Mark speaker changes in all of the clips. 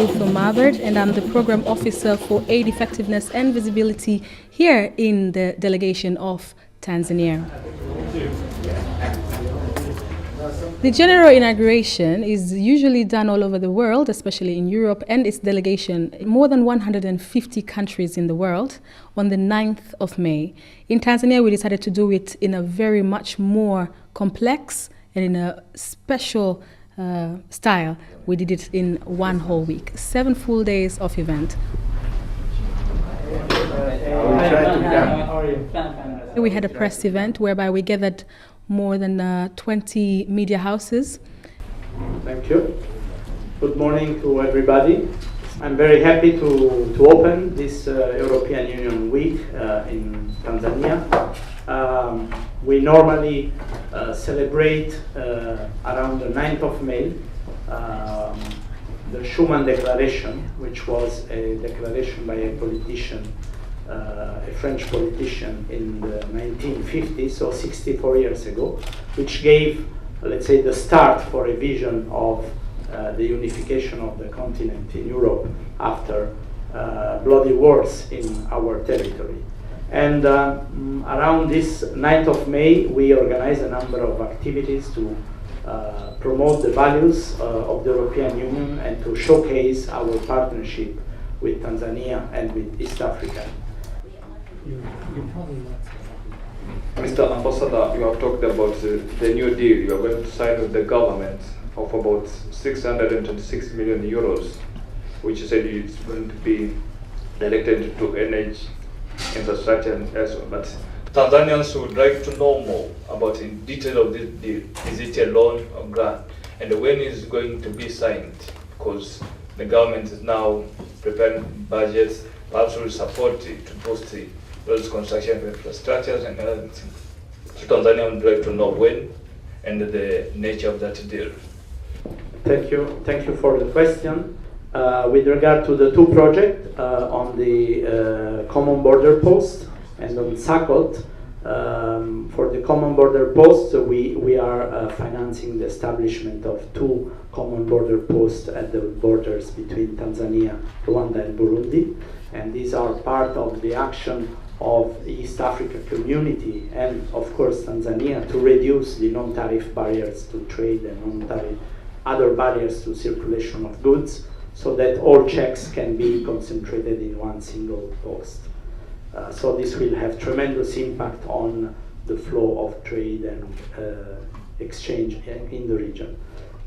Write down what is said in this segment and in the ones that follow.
Speaker 1: Kulthum Marbert, and I'm the Program Officer for Aid Effectiveness and Visibility here in the delegation of Tanzania. The general inauguration is usually done all over the world, especially in Europe and its delegation in more than 150 countries in the world on the 9th of May. In Tanzania, we decided to do it in a very much more complex and in a special style. We did it in one whole week, 7 full days of event. We had a press event whereby we gathered more than 20 media houses.
Speaker 2: Thank you. Good morning to everybody. I'm very happy to open this European Union Week in Tanzania. We normally celebrate around the 9th of May the Schuman Declaration, which was a declaration by a politician, a French politician in the 1950s, so 64 years ago, which gave, let's say, the start for a vision of the unification of the continent in Europe after bloody wars in our territory. And around this 9th of May, we organized a number of activities to promote the values of the European Union and to showcase our partnership with Tanzania and with East Africa.
Speaker 3: Mr. Ambassador, you have talked about the new deal you are going to sign with the government of about 626 million euros, which you said is going to be directed to energy, infrastructure and elsewhere. But Tanzanians would like to know more about in detail of this deal. Is it a loan or grant? And when is it going to be signed? Because the government is now preparing budgets, perhaps will support it to boost those construction infrastructures and other things. So Tanzania would like to know when and the nature of that deal.
Speaker 2: Thank you for the question. With regard to the two projects on the common border post and on Sakot, for the common border post, we are financing the establishment of 2 common border posts at the borders between Tanzania, Rwanda and Burundi, and these are part of the action of the East Africa community and of course Tanzania to reduce the non-tariff barriers to trade and non-tariff other barriers to circulation of goods, so that all checks can be concentrated in one single post. So this will have tremendous impact on the flow of trade and exchange in the region.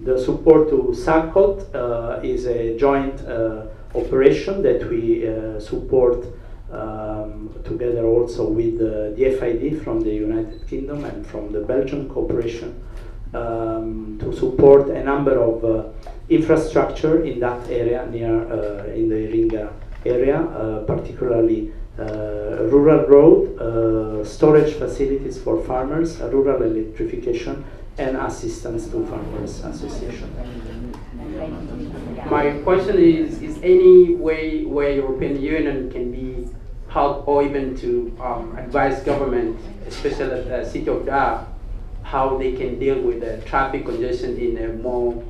Speaker 2: The support to Sakot is a joint operation that we support together also with the FID from the United Kingdom and from the Belgian cooperation to support a number of infrastructure in that area near in the Iringa area, particularly rural road, storage facilities for farmers, rural electrification, and assistance to farmers association.
Speaker 4: My question is any way where European Union can be help or even to advise government, especially at the city of Dar, how they can deal with the traffic congestion in a more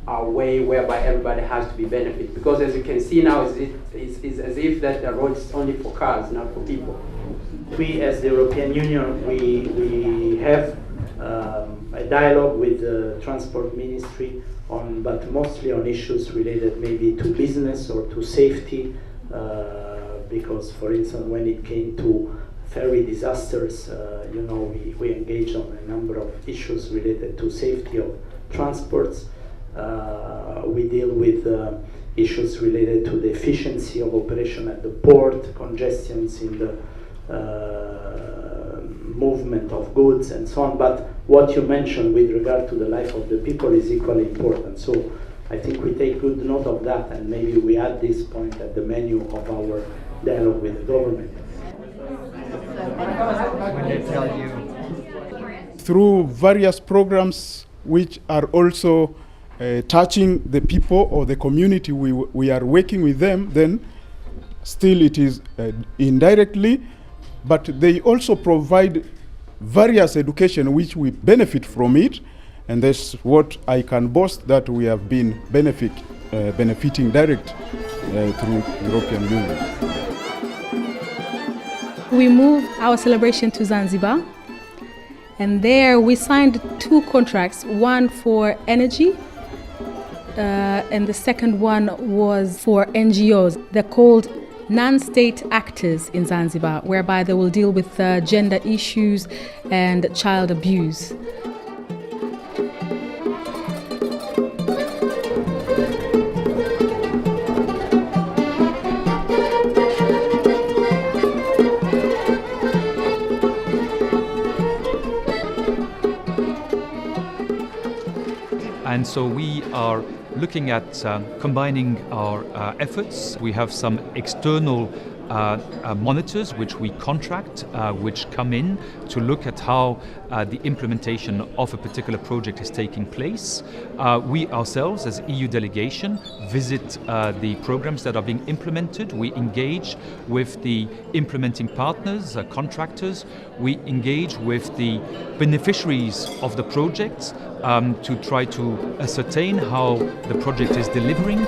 Speaker 4: way whereby everybody has to be benefited? Because as you can see now, it's as if that the road is only for cars, not for people.
Speaker 2: We as the European Union, we have a dialogue with the Transport Ministry on, but mostly on issues related maybe to business or to safety, because for instance when it came to ferry disasters, we engaged on a number of issues related to safety of transports. We deal with issues related to the efficiency of operation at the port, congestions in the movement of goods and so on. But what you mentioned with regard to the life of the people is equally important. So I think we take good note of that, and maybe we add this point at the menu of our dialogue with the government.
Speaker 5: Through various programs which are also touching the people or the community we are working with them, then still it is indirectly, but they also provide various education which we benefit from it, and that's what I can boast that we have been benefit benefiting direct through European Union.
Speaker 1: We moved our celebration to Zanzibar, and there we signed 2 contracts, one for energy and the second one was for NGOs. They're called non-state actors in Zanzibar, whereby they will deal with gender issues and child abuse.
Speaker 6: And so we are looking at combining our efforts. We have some external monitors which we contract, which come in to look at how the implementation of a particular project is taking place. We ourselves, as EU delegation, visit the programs that are being implemented. We engage with the implementing partners, contractors. We engage with the beneficiaries of the projects to try to ascertain how the project is delivering.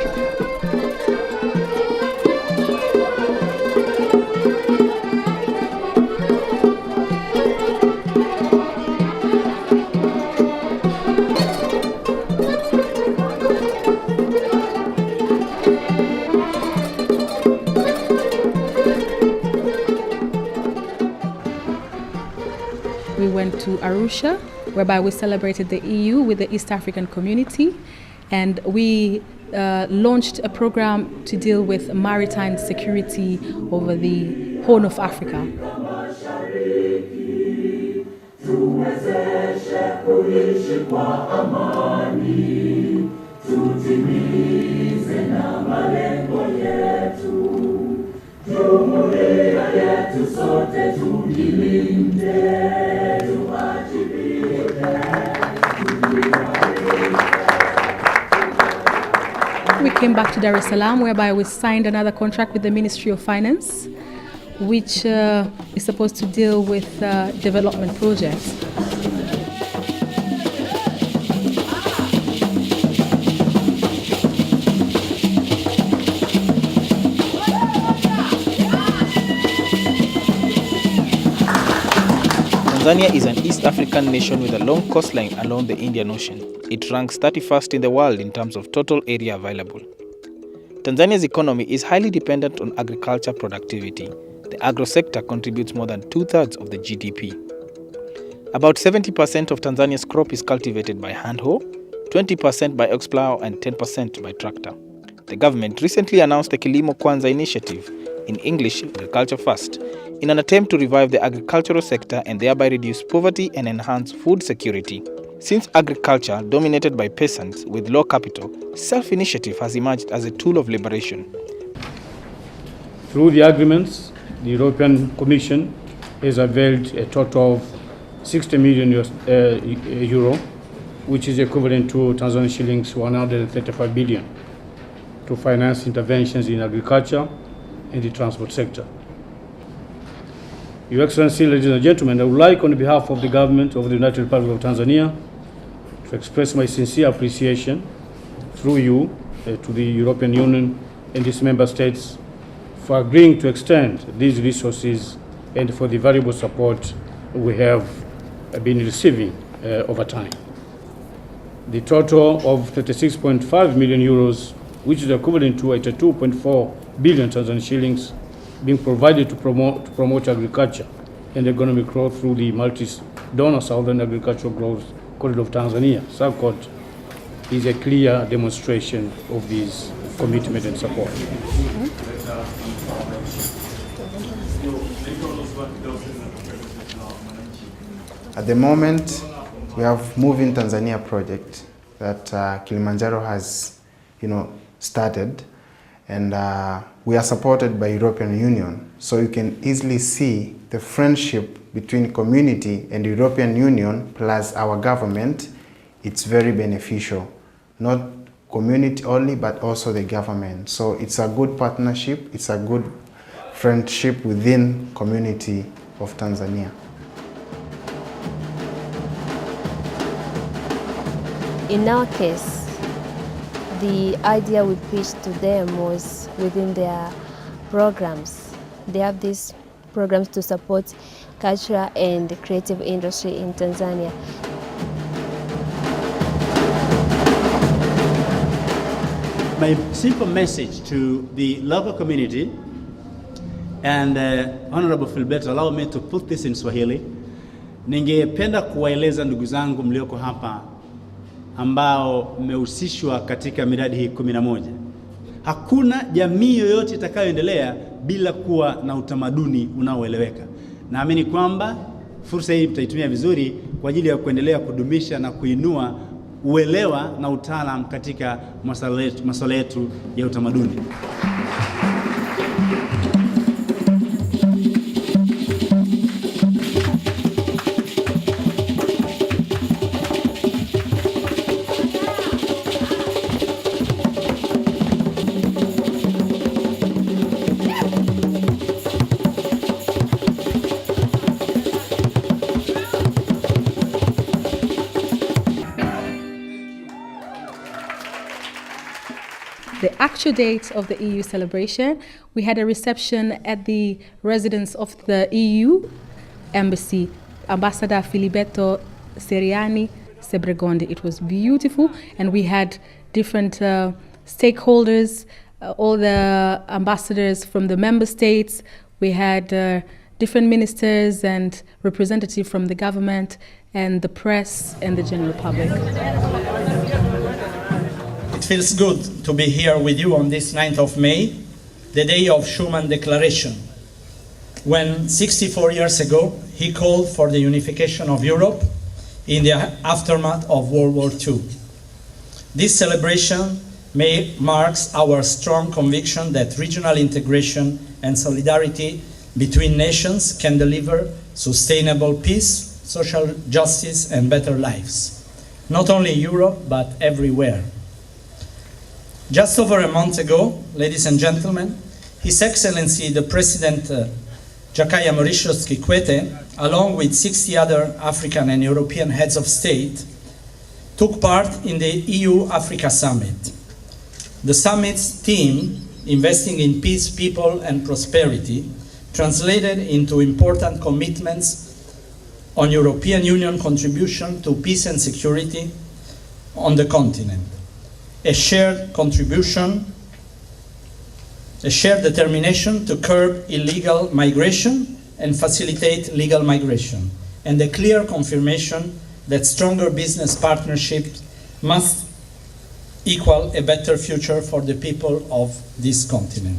Speaker 1: We went to Arusha, whereby we celebrated the EU with the East African community, and we launched a program to deal with maritime security over the Horn of Africa. We came back to Dar es Salaam, whereby we signed another contract with the Ministry of Finance, which is supposed to deal with development projects.
Speaker 7: Tanzania is an East African nation with a long coastline along the Indian Ocean. It ranks 31st in the world in terms of total area available. Tanzania's economy is highly dependent on agriculture productivity. The agro sector contributes more than 2/3 of the GDP. About 70% of Tanzania's crop is cultivated by hand hoe, 20% by ox plow, and 10% by tractor. The government recently announced the Kilimo Kwanza initiative, in English, Agriculture First, in an attempt to revive the agricultural sector and thereby reduce poverty and enhance food security. Since agriculture dominated by peasants with low capital, self-initiative has emerged as a tool of liberation.
Speaker 8: Through the agreements, the European Commission has availed a total of 60 million euro, which is equivalent to Tanzanian shillings 135 billion, to finance interventions in agriculture and the transport sector. Your Excellency, ladies and gentlemen, I would like, on behalf of the government of the United Republic of Tanzania, to express my sincere appreciation through you to the European Union and its member states for agreeing to extend these resources and for the valuable support we have been receiving over time. The total of 36.5 million euros, which is equivalent to 82.4 billion Tanzanian shillings, being provided to promote agriculture and economic growth through the multi-donor Southern Agricultural Growth Corridor of Tanzania, SAGCOT, is a clear demonstration of this commitment and support.
Speaker 9: At the moment, we have Move in Tanzania project that Kilimanjaro has, started, and we are supported by European Union. So you can easily see the friendship between community and European Union plus our government. It's very beneficial, not community only, but also the government. So it's a good partnership, it's a good friendship within community of Tanzania.
Speaker 10: In our case, the idea we pitched to them was within their programs. They have these programs to support culture and creative industry in Tanzania.
Speaker 11: My simple message to the local community, and Honorable Philbert, allow me to put this in Swahili. Ningependa kuwaeleza ndugu zangu mlioko hapa ambao mmehusishwa katika miradi hii 11. Hakuna jamii yoyote itakayoendelea bila kuwa na utamaduni unaoeleweka. Naamini kwamba fursa hii mtaitumia vizuri kwa ajili ya kudumisha na kuinua uelewa na utaalamu katika masuala yetu ya utamaduni.
Speaker 1: The actual date of the EU celebration, we had a reception at the residence of the EU embassy, Ambassador Filiberto Seriani Sebregonde. It was beautiful, and we had different stakeholders, all the ambassadors from the member states. We had different ministers and representatives from the government and the press and the general public.
Speaker 12: It feels good to be here with you on this 9th of May, the day of Schuman Declaration, when 64 years ago he called for the unification of Europe in the aftermath of World War II. This celebration marks our strong conviction that regional integration and solidarity between nations can deliver sustainable peace, social justice, and better lives, not only in Europe but everywhere. Just over a month ago, ladies and gentlemen, His Excellency the President Jakaya Mauritius Kikwete, along with 60 other African and European heads of state, took part in the EU-Africa Summit. The summit's theme, investing in peace, people and prosperity, translated into important commitments on European Union contribution to peace and security on the continent. A shared contribution, a shared determination to curb illegal migration and facilitate legal migration, and a clear confirmation that stronger business partnerships must equal a better future for the people of this continent.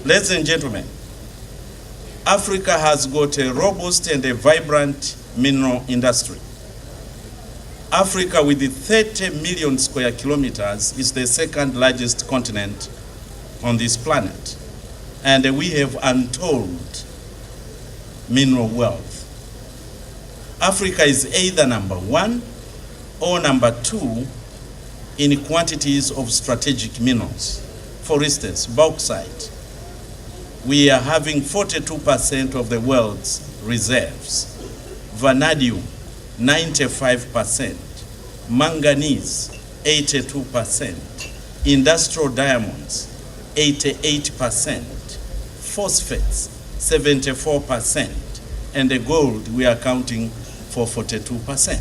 Speaker 13: Ladies and gentlemen, Africa has got a robust and a vibrant mineral industry. Africa, with 30 million square kilometers, is the second largest continent on this planet. And we have untold mineral wealth. Africa is either number 1 or number 2 in quantities of strategic minerals. For instance, bauxite. We are having 42% of the world's reserves. Vanadium, 95%, manganese, 82%, industrial diamonds, 88%, phosphates, 74%, and the gold we are counting for 42%.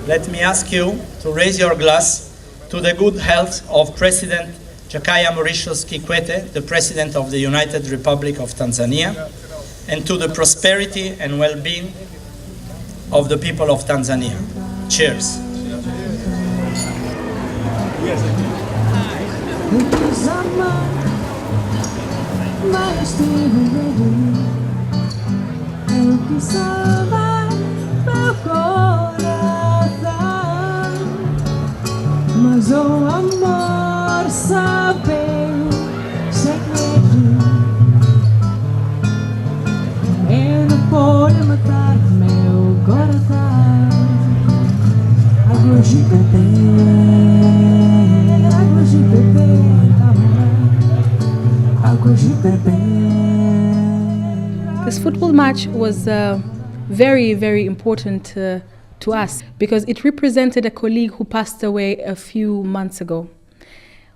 Speaker 12: Let me ask you to raise your glass to the good health of President Jakaya Mauritius Kikwete, the President of the United Republic of Tanzania, and to the prosperity and well-being of the people of Tanzania. Cheers.
Speaker 14: Mas o amor sabe o segredo. Ele não pode matar meu coração. Água de bebê, água de bebê, água de bebê.
Speaker 1: This football match was very, very important to us because it represented a colleague who passed away a few months ago,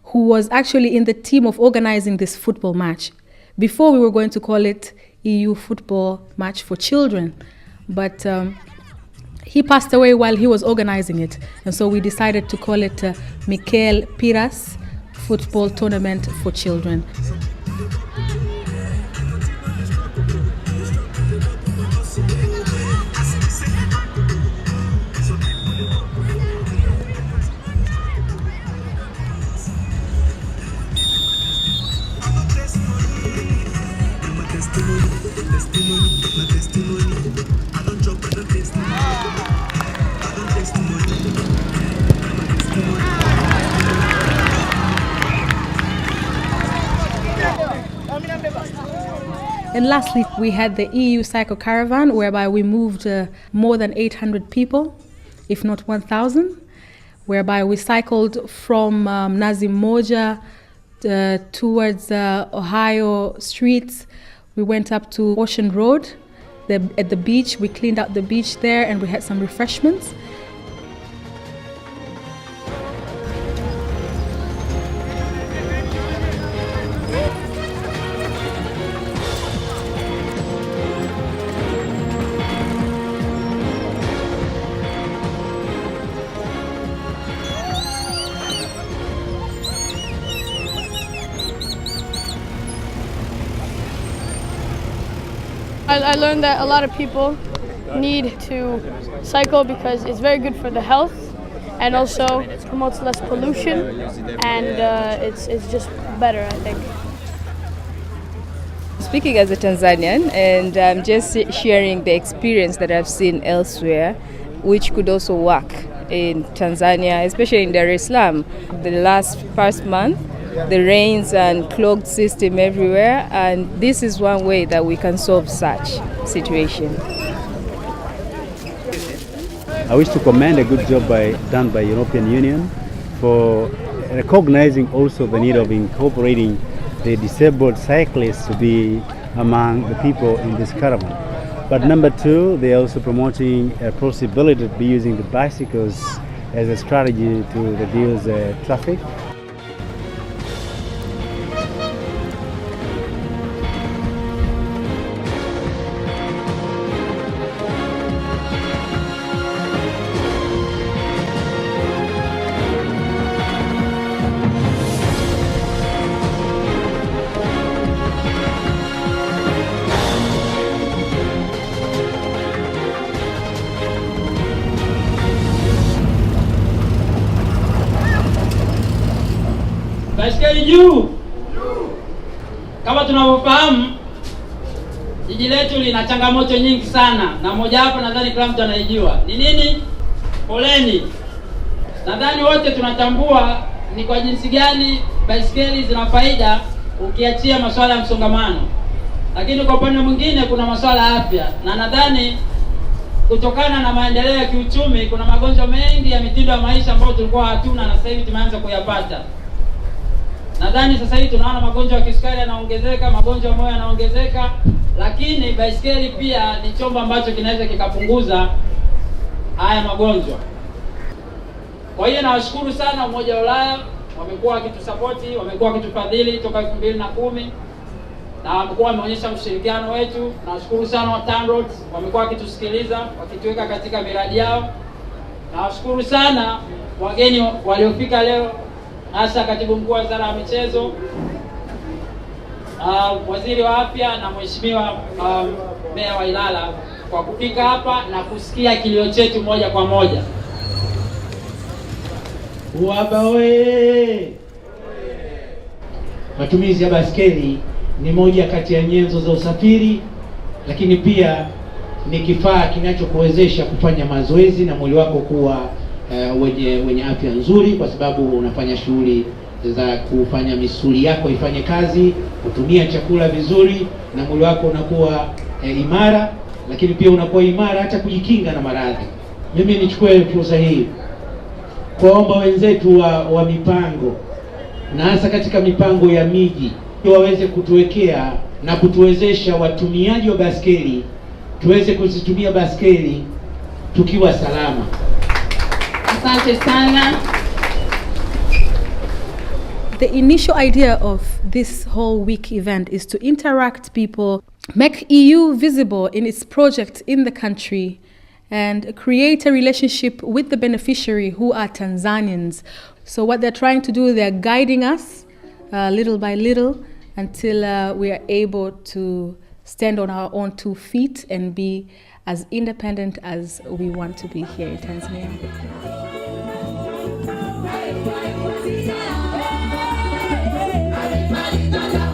Speaker 1: who was actually in the team of organizing this football match. Before we were going to call it EU Football Match for Children, but he passed away while he was organizing it. And so we decided to call it Mikel Piras Football Tournament for Children. And lastly, we had the EU Cycle Caravan, whereby we moved more than 800 people, if not 1,000, whereby we cycled from Mnazi Mmoja towards Ohio streets. We went up to Ocean Road at the beach. We cleaned out the beach there and we had some refreshments.
Speaker 15: I learned that a lot of people need to cycle because it's very good for the health and also promotes less pollution, and it's just better, I think.
Speaker 16: Speaking as a Tanzanian, and I'm just sharing the experience that I've seen elsewhere, which could also work in Tanzania, especially in Dar es Salaam. The past month, the rains and clogged system everywhere, and this is one way that we can solve such situation.
Speaker 11: I wish to commend a good job done by European Union for recognizing also the need of incorporating the disabled cyclists to be among the people in this caravan. But number two, they are also promoting a possibility to be using the bicycles as a strategy to reduce traffic.
Speaker 17: Baiskeli juu. Kama tunavyofahamu, jiji letu lina changamoto nyingi sana, na moja hapo nadhani kila mtu anaijua. Ni nini? Foleni. Nadhani wote tunatambua ni kwa jinsi gani baiskeli zina faida ukiachia masuala ya msongamano. Lakini kwa upande mwingine kuna masuala ya afya, na nadhani kutokana na maendeleo ya kiuchumi kuna magonjwa mengi ya mitindo ya maisha ambayo tulikuwa hatuna na sasa hivi tumeanza kuyapata. Nadhani sasa hivi tunaona magonjwa ya kisukari yanaongezeka, magonjwa ya moyo yanaongezeka, lakini baiskeli pia ni chombo ambacho kinaweza kikapunguza haya magonjwa. Kwa hiyo nawashukuru sana Umoja wa Ulaya, wamekuwa wakitusapoti, wamekuwa wakitufadhili toka 2010 na wamekuwa wameonyesha ushirikiano wetu. Nawashukuru sana wa TANROADS, wamekuwa wakitusikiliza, wakituweka katika miradi yao. Nawashukuru sana wageni waliofika leo, hasa Katibu Mkuu wa Wizara ya Michezo, Waziri wa Afya na Mheshimiwa Meya wa Ilala kwa kufika hapa na kusikia kilio chetu moja kwa moja.
Speaker 18: Uwaba we! Matumizi ya baskeli ni moja kati ya nyenzo za usafiri, lakini pia ni kifaa kinachokuwezesha kufanya mazoezi na mwili wako kuwa wenye afya nzuri, kwa sababu unafanya shughuli za kufanya misuli yako ifanye kazi, kutumia chakula vizuri, na mwili wako unakuwa imara, lakini pia unakuwa imara hata kujikinga na maradhi. Mimi nichukue fursa hii kuomba wenzetu wa mipango, na hasa katika mipango ya miji, waweze kutuwekea na kutuwezesha watumiaji wa baskeli tuweze kuzitumia baskeli tukiwa salama.
Speaker 19: Asante sana.
Speaker 1: The initial idea of this whole week event is to interact people, make EU visible in its project in the country, and create a relationship with the beneficiary who are Tanzanians. So what they're trying to do, they're guiding us little by little until we are able to stand on our own 2 feet and be as independent as we want to be here in Tanzania.
Speaker 14: Everybody,